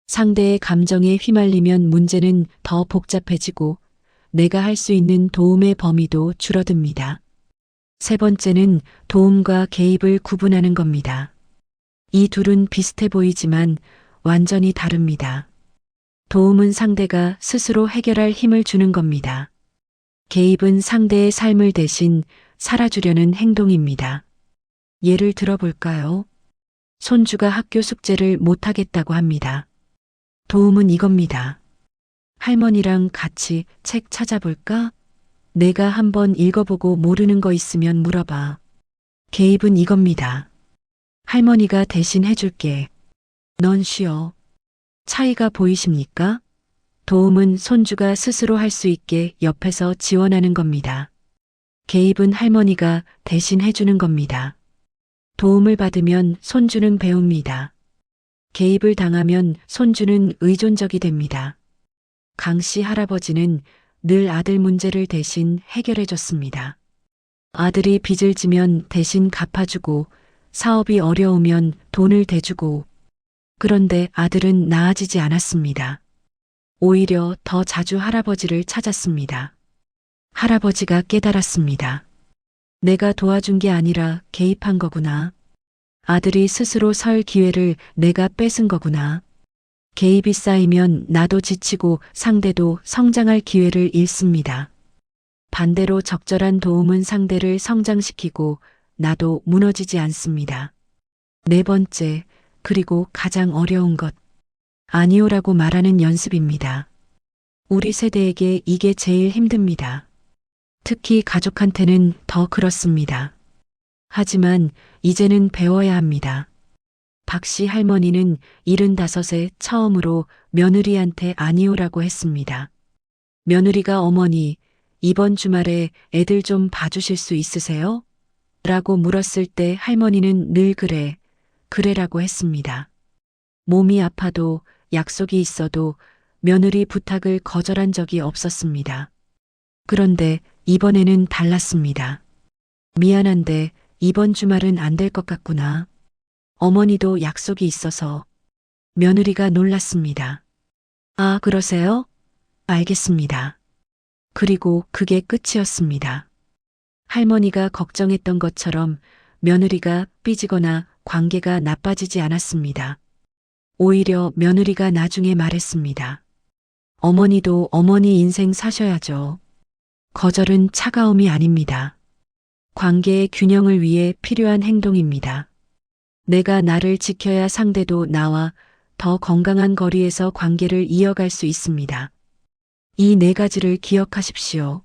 상대의 감정에 휘말리면 문제는 더 복잡해지고 내가 할 수 있는 도움의 범위도 줄어듭니다. 세 번째는 도움과 개입을 구분하는 겁니다. 이 둘은 비슷해 보이지만 완전히 다릅니다. 도움은 상대가 스스로 해결할 힘을 주는 겁니다. 개입은 상대의 삶을 대신 살아주려는 행동입니다. 예를 들어볼까요? 손주가 학교 숙제를 못하겠다고 합니다. 도움은 이겁니다. 할머니랑 같이 책 찾아볼까? 내가 한번 읽어보고 모르는 거 있으면 물어봐. 개입은 이겁니다. 할머니가 대신 해줄게. 넌 쉬어. 차이가 보이십니까? 도움은 손주가 스스로 할 수 있게 옆에서 지원하는 겁니다. 개입은 할머니가 대신 해주는 겁니다. 도움을 받으면 손주는 배웁니다. 개입을 당하면 손주는 의존적이 됩니다. 강씨 할아버지는 늘 아들 문제를 대신 해결해 줬습니다. 아들이 빚을 지면 대신 갚아주고 사업이 어려우면 돈을 대주고 그런데 아들은 나아지지 않았습니다. 오히려 더 자주 할아버지를 찾았습니다. 할아버지가 깨달았습니다. 내가 도와준 게 아니라 개입한 거구나. 아들이 스스로 설 기회를 내가 뺏은 거구나. 개입이 쌓이면 나도 지치고 상대도 성장할 기회를 잃습니다. 반대로 적절한 도움은 상대를 성장시키고 나도 무너지지 않습니다. 네 번째, 그리고 가장 어려운 것. 아니오라고 말하는 연습입니다. 우리 세대에게 이게 제일 힘듭니다. 특히 가족한테는 더 그렇습니다. 하지만 이제는 배워야 합니다. 박씨 할머니는 75에 처음으로 며느리한테 아니오라고 했습니다. 며느리가 어머니, 이번 주말에 애들 좀 봐주실 수 있으세요? 라고 물었을 때 할머니는 늘 그래, 그래라고 했습니다. 몸이 아파도 약속이 있어도 며느리 부탁을 거절한 적이 없었습니다. 그런데 이번에는 달랐습니다. 미안한데 이번 주말은 안 될 것 같구나. 어머니도 약속이 있어서. 며느리가 놀랐습니다. 아, 그러세요? 알겠습니다. 그리고 그게 끝이었습니다. 할머니가 걱정했던 것처럼 며느리가 삐지거나 관계가 나빠지지 않았습니다. 오히려 며느리가 나중에 말했습니다. 어머니도 어머니 인생 사셔야죠. 거절은 차가움이 아닙니다. 관계의 균형을 위해 필요한 행동입니다. 내가 나를 지켜야 상대도 나와 더 건강한 거리에서 관계를 이어갈 수 있습니다. 이 네 가지를 기억하십시오.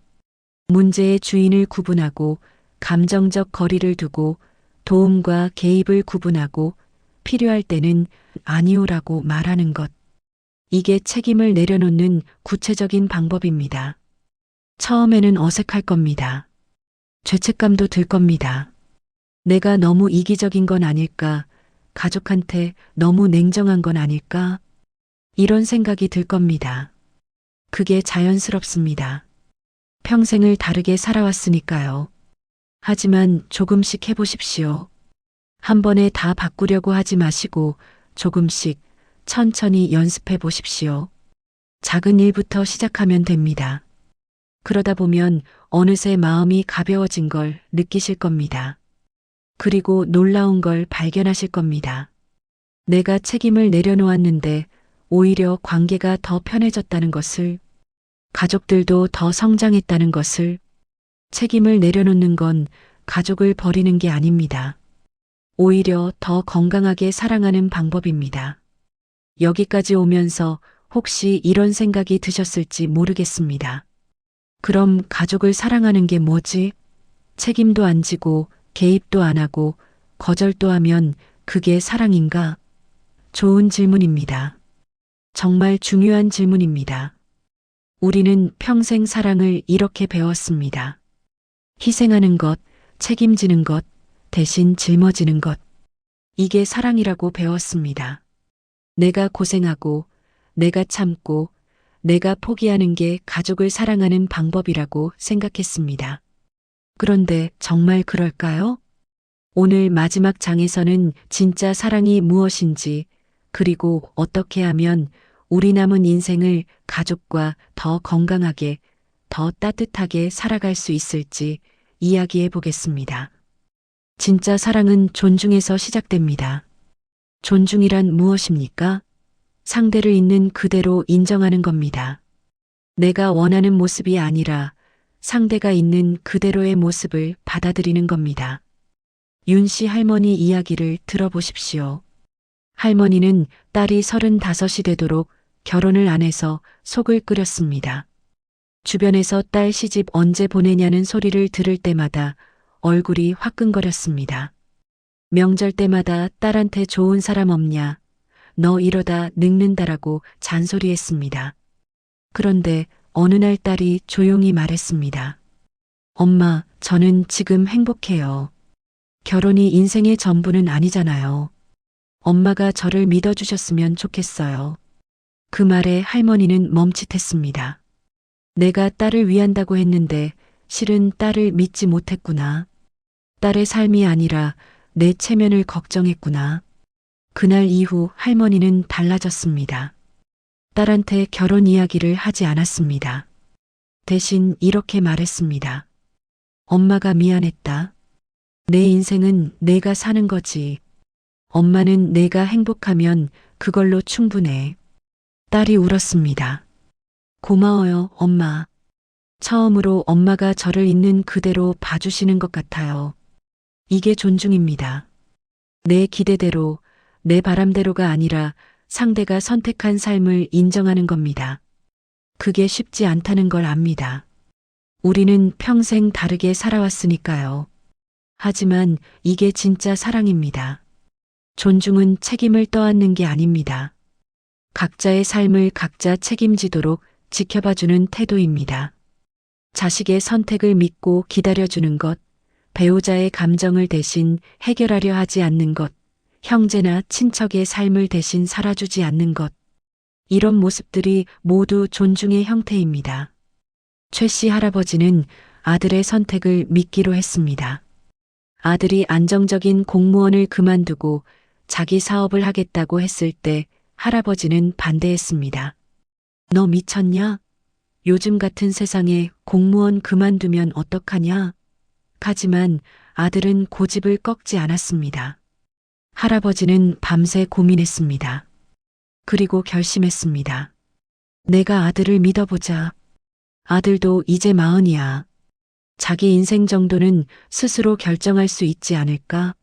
문제의 주인을 구분하고 감정적 거리를 두고 도움과 개입을 구분하고 필요할 때는 아니오라고 말하는 것. 이게 책임을 내려놓는 구체적인 방법입니다. 처음에는 어색할 겁니다. 죄책감도 들 겁니다. 내가 너무 이기적인 건 아닐까? 가족한테 너무 냉정한 건 아닐까? 이런 생각이 들 겁니다. 그게 자연스럽습니다. 평생을 다르게 살아왔으니까요. 하지만 조금씩 해보십시오. 한 번에 다 바꾸려고 하지 마시고 조금씩 천천히 연습해 보십시오. 작은 일부터 시작하면 됩니다. 그러다 보면 어느새 마음이 가벼워진 걸 느끼실 겁니다. 그리고 놀라운 걸 발견하실 겁니다. 내가 책임을 내려놓았는데 오히려 관계가 더 편해졌다는 것을, 가족들도 더 성장했다는 것을. 책임을 내려놓는 건 가족을 버리는 게 아닙니다. 오히려 더 건강하게 사랑하는 방법입니다. 여기까지 오면서 혹시 이런 생각이 드셨을지 모르겠습니다. 그럼 가족을 사랑하는 게 뭐지? 책임도 안 지고 개입도 안 하고 거절도 하면 그게 사랑인가? 좋은 질문입니다. 정말 중요한 질문입니다. 우리는 평생 사랑을 이렇게 배웠습니다. 희생하는 것, 책임지는 것, 대신 짊어지는 것. 이게 사랑이라고 배웠습니다. 내가 고생하고, 내가 참고, 내가 포기하는 게 가족을 사랑하는 방법이라고 생각했습니다. 그런데 정말 그럴까요? 오늘 마지막 장에서는 진짜 사랑이 무엇인지, 그리고 어떻게 하면 우리 남은 인생을 가족과 더 건강하게, 더 따뜻하게 살아갈 수 있을지 이야기해 보겠습니다. 진짜 사랑은 존중에서 시작됩니다. 존중이란 무엇입니까? 상대를 있는 그대로 인정하는 겁니다. 내가 원하는 모습이 아니라 상대가 있는 그대로의 모습을 받아들이는 겁니다. 윤 씨 할머니 이야기를 들어보십시오. 할머니는 딸이 35이 되도록 결혼을 안 해서 속을 끓였습니다. 주변에서 딸 시집 언제 보내냐는 소리를 들을 때마다 얼굴이 화끈거렸습니다. 명절 때마다 딸한테 좋은 사람 없냐, 너 이러다 늙는다라고 잔소리했습니다. 그런데 어느 날 딸이 조용히 말했습니다. 엄마, 저는 지금 행복해요. 결혼이 인생의 전부는 아니잖아요. 엄마가 저를 믿어주셨으면 좋겠어요. 그 말에 할머니는 멈칫했습니다. 내가 딸을 위한다고 했는데 실은 딸을 믿지 못했구나. 딸의 삶이 아니라 내 체면을 걱정했구나. 그날 이후 할머니는 달라졌습니다. 딸한테 결혼 이야기를 하지 않았습니다. 대신 이렇게 말했습니다. 엄마가 미안했다. 내 인생은 내가 사는 거지. 엄마는 내가 행복하면 그걸로 충분해. 딸이 울었습니다. 고마워요, 엄마. 처음으로 엄마가 저를 있는 그대로 봐주시는 것 같아요. 이게 존중입니다. 내 기대대로, 내 바람대로가 아니라 상대가 선택한 삶을 인정하는 겁니다. 그게 쉽지 않다는 걸 압니다. 우리는 평생 다르게 살아왔으니까요. 하지만 이게 진짜 사랑입니다. 존중은 책임을 떠안는 게 아닙니다. 각자의 삶을 각자 책임지도록 지켜봐주는 태도입니다. 자식의 선택을 믿고 기다려주는 것, 배우자의 감정을 대신 해결하려 하지 않는 것, 형제나 친척의 삶을 대신 살아주지 않는 것. 이런 모습들이 모두 존중의 형태입니다. 최 씨 할아버지는 아들의 선택을 믿기로 했습니다. 아들이 안정적인 공무원을 그만두고 자기 사업을 하겠다고 했을 때 할아버지는 반대했습니다. 너 미쳤냐? 요즘 같은 세상에 공무원 그만두면 어떡하냐? 하지만 아들은 고집을 꺾지 않았습니다. 할아버지는 밤새 고민했습니다. 그리고 결심했습니다. 내가 아들을 믿어보자. 아들도 이제 40이야. 자기 인생 정도는 스스로 결정할 수 있지 않을까?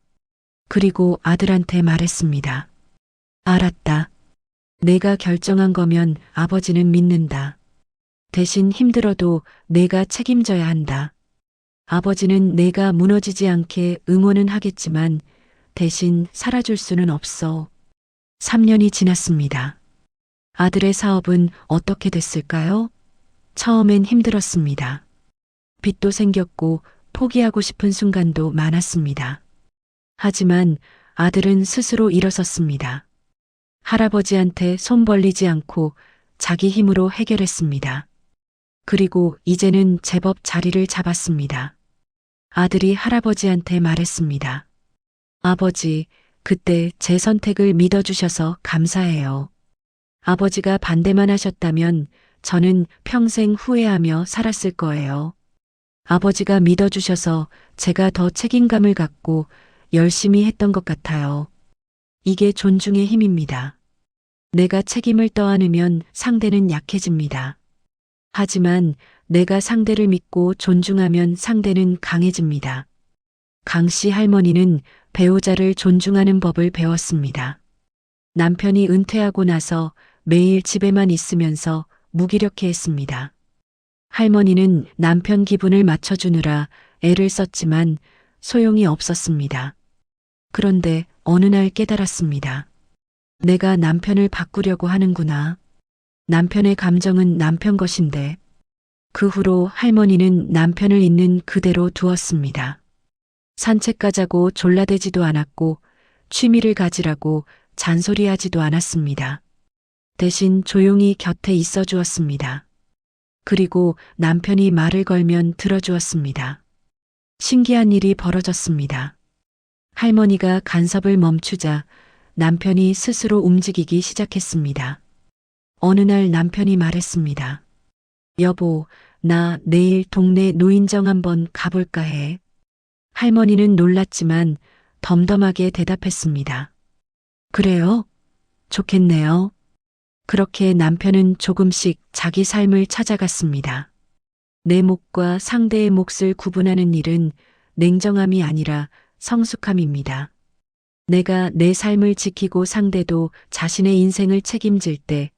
그리고 아들한테 말했습니다. 알았다. 내가 결정한 거면 아버지는 믿는다. 대신 힘들어도 내가 책임져야 한다. 아버지는 내가 무너지지 않게 응원은 하겠지만 대신 살아줄 수는 없어. 3년이 지났습니다. 아들의 사업은 어떻게 됐을까요? 처음엔 힘들었습니다. 빚도 생겼고 포기하고 싶은 순간도 많았습니다. 하지만 아들은 스스로 일어섰습니다. 할아버지한테 손 벌리지 않고 자기 힘으로 해결했습니다. 그리고 이제는 제법 자리를 잡았습니다. 아들이 할아버지한테 말했습니다. 아버지, 그때 제 선택을 믿어주셔서 감사해요. 아버지가 반대만 하셨다면 저는 평생 후회하며 살았을 거예요. 아버지가 믿어주셔서 제가 더 책임감을 갖고 열심히 했던 것 같아요. 이게 존중의 힘입니다. 내가 책임을 떠안으면 상대는 약해집니다. 하지만 내가 상대를 믿고 존중하면 상대는 강해집니다. 강씨 할머니는 배우자를 존중하는 법을 배웠습니다. 남편이 은퇴하고 나서 매일 집에만 있으면서 무기력해했습니다. 할머니는 남편 기분을 맞춰주느라 애를 썼지만 소용이 없었습니다. 그런데 어느 날 깨달았습니다. 내가 남편을 바꾸려고 하는구나. 남편의 감정은 남편 것인데. 그 후로 할머니는 남편을 있는 그대로 두었습니다. 산책 가자고 졸라대지도 않았고 취미를 가지라고 잔소리하지도 않았습니다. 대신 조용히 곁에 있어 주었습니다. 그리고 남편이 말을 걸면 들어주었습니다. 신기한 일이 벌어졌습니다. 할머니가 간섭을 멈추자 남편이 스스로 움직이기 시작했습니다. 어느 날 남편이 말했습니다. 여보, 나 내일 동네 노인정 한번 가볼까 해. 할머니는 놀랐지만 덤덤하게 대답했습니다. 그래요? 좋겠네요. 그렇게 남편은 조금씩 자기 삶을 찾아갔습니다. 내 몫과 상대의 몫을 구분하는 일은 냉정함이 아니라 성숙함입니다. 내가 내 삶을 지키고 상대도 자신의 인생을 책임질 때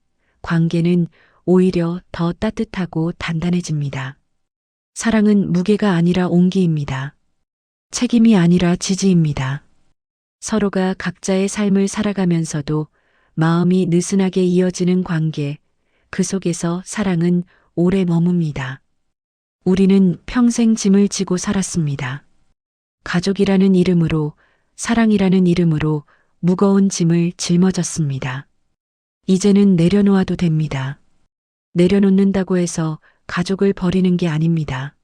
관계는 오히려 더 따뜻하고 단단해집니다. 사랑은 무게가 아니라 온기입니다. 책임이 아니라 지지입니다. 서로가 각자의 삶을 살아가면서도 마음이 느슨하게 이어지는 관계, 그 속에서 사랑은 오래 머뭅니다. 우리는 평생 짐을 지고 살았습니다. 가족이라는 이름으로, 사랑이라는 이름으로 무거운 짐을 짊어졌습니다. 이제는 내려놓아도 됩니다. 내려놓는다고 해서 가족을 버리는 게 아닙니다.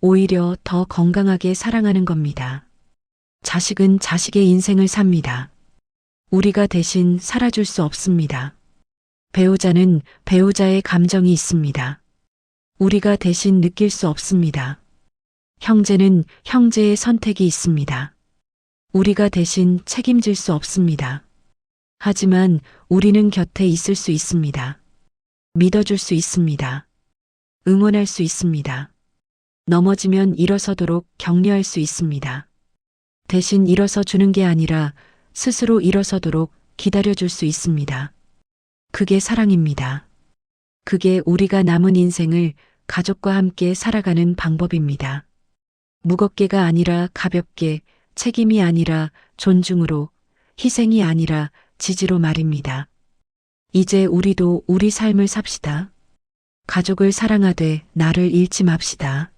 오히려 더 건강하게 사랑하는 겁니다. 자식은 자식의 인생을 삽니다. 우리가 대신 살아줄 수 없습니다. 배우자는 배우자의 감정이 있습니다. 우리가 대신 느낄 수 없습니다. 형제는 형제의 선택이 있습니다. 우리가 대신 책임질 수 없습니다. 하지만 우리는 곁에 있을 수 있습니다. 믿어줄 수 있습니다. 응원할 수 있습니다. 넘어지면 일어서도록 격려할 수 있습니다. 대신 일어서 주는 게 아니라 스스로 일어서도록 기다려줄 수 있습니다. 그게 사랑입니다. 그게 우리가 남은 인생을 가족과 함께 살아가는 방법입니다. 무겁게가 아니라 가볍게, 책임이 아니라 존중으로, 희생이 아니라 지지로 말입니다. 이제 우리도 우리 삶을 삽시다. 가족을 사랑하되 나를 잃지 맙시다.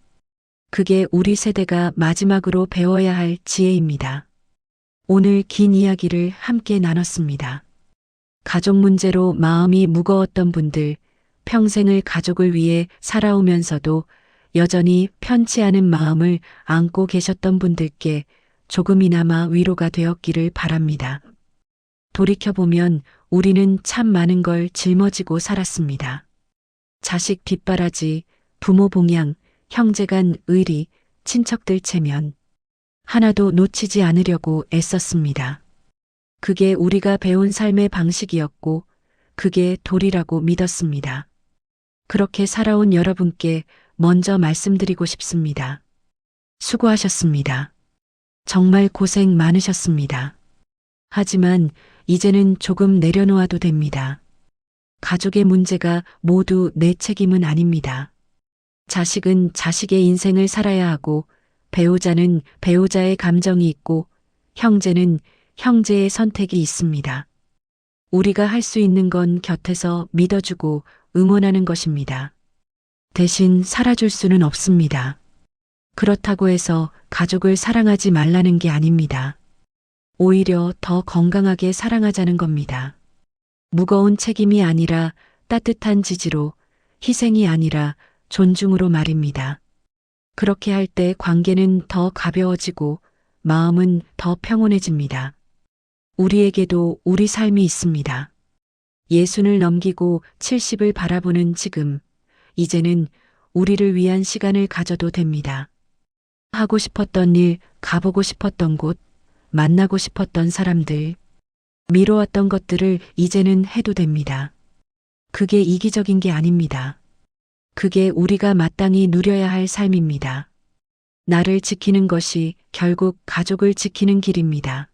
그게 우리 세대가 마지막으로 배워야 할 지혜입니다. 오늘 긴 이야기를 함께 나눴습니다. 가족 문제로 마음이 무거웠던 분들, 평생을 가족을 위해 살아오면서도 여전히 편치 않은 마음을 안고 계셨던 분들께 조금이나마 위로가 되었기를 바랍니다. 돌이켜보면 우리는 참 많은 걸 짊어지고 살았습니다. 자식 뒷바라지, 부모 봉양, 형제간 의리, 친척들 체면. 하나도 놓치지 않으려고 애썼습니다. 그게 우리가 배운 삶의 방식이었고, 그게 도리라고 믿었습니다. 그렇게 살아온 여러분께 먼저 말씀드리고 싶습니다. 수고하셨습니다. 정말 고생 많으셨습니다. 하지만 이제는 조금 내려놓아도 됩니다. 가족의 문제가 모두 내 책임은 아닙니다. 자식은 자식의 인생을 살아야 하고, 배우자는 배우자의 감정이 있고, 형제는 형제의 선택이 있습니다. 우리가 할 수 있는 건 곁에서 믿어주고 응원하는 것입니다. 대신 살아줄 수는 없습니다. 그렇다고 해서 가족을 사랑하지 말라는 게 아닙니다. 오히려 더 건강하게 사랑하자는 겁니다. 무거운 책임이 아니라 따뜻한 지지로, 희생이 아니라 존중으로 말입니다. 그렇게 할 때 관계는 더 가벼워지고 마음은 더 평온해집니다. 우리에게도 우리 삶이 있습니다. 60을 넘기고 70을 바라보는 지금, 이제는 우리를 위한 시간을 가져도 됩니다. 하고 싶었던 일, 가보고 싶었던 곳, 만나고 싶었던 사람들, 미뤄왔던 것들을 이제는 해도 됩니다. 그게 이기적인 게 아닙니다. 그게 우리가 마땅히 누려야 할 삶입니다. 나를 지키는 것이 결국 가족을 지키는 길입니다.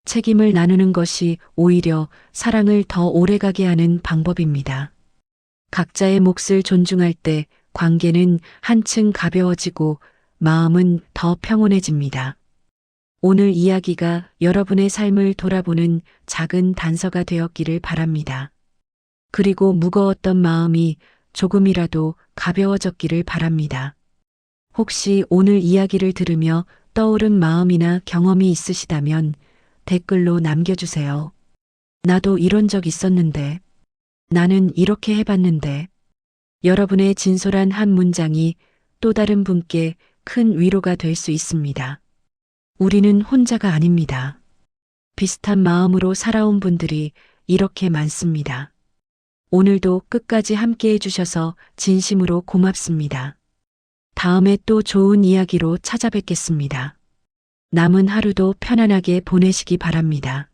책임을 나누는 것이 오히려 사랑을 더 오래가게 하는 방법입니다. 각자의 몫을 존중할 때 관계는 한층 가벼워지고 마음은 더 평온해집니다. 오늘 이야기가 여러분의 삶을 돌아보는 작은 단서가 되었기를 바랍니다. 그리고 무거웠던 마음이 조금이라도 가벼워졌기를 바랍니다. 혹시 오늘 이야기를 들으며 떠오른 마음이나 경험이 있으시다면 댓글로 남겨주세요. 나도 이런 적 있었는데, 나는 이렇게 해봤는데, 여러분의 진솔한 한 문장이 또 다른 분께 큰 위로가 될 수 있습니다. 우리는 혼자가 아닙니다. 비슷한 마음으로 살아온 분들이 이렇게 많습니다. 오늘도 끝까지 함께 해주셔서 진심으로 고맙습니다. 다음에 또 좋은 이야기로 찾아뵙겠습니다. 남은 하루도 편안하게 보내시기 바랍니다.